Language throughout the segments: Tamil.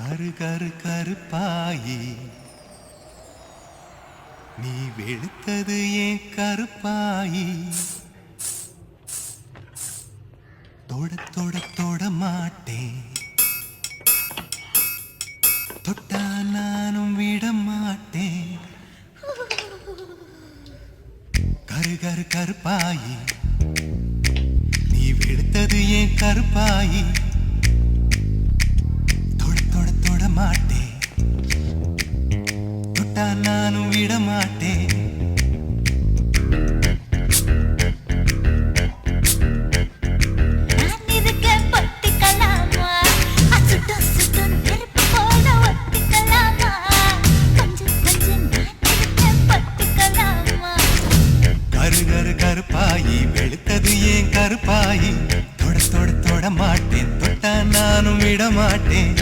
கரு கரு கருப்பாயி நீ வெளுத்தது ஏன் கருப்பாயி தொட தொட தொட மாட்டேன் தொட்டா நானும் விட மாட்டேன் கரு கரு கருப்பாயி நீ வெளுத்தது ஏன் கருப்பாயி மாட்டேன் தொட்டா நானும் விட மாட்டேன் கரு கரு கருப்பாயி வெளுத்தது ஏன் கருப்பாயி தொட தொட தொட மாட்டேன் தொட்டா நானும் விட மாட்டேன்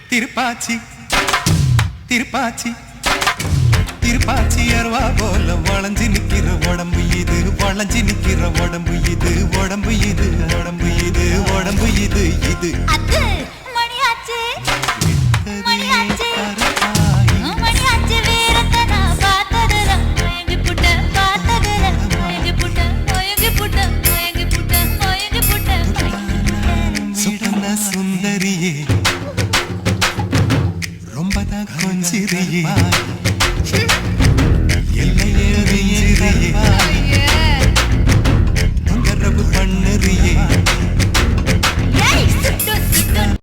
திருப்பாச்சி திருப்பாச்சி திருப்பாச்சி அருவா போல வளைஞ்சு நிக்கிற உடம்பு இது வளைஞ்சு நிக்கிற உடம்பு இது உடம்பு இது உடம்பு இது உடம்பு இது இது சுந்தரியே ரொம்பதான் கொஞ்சிரியே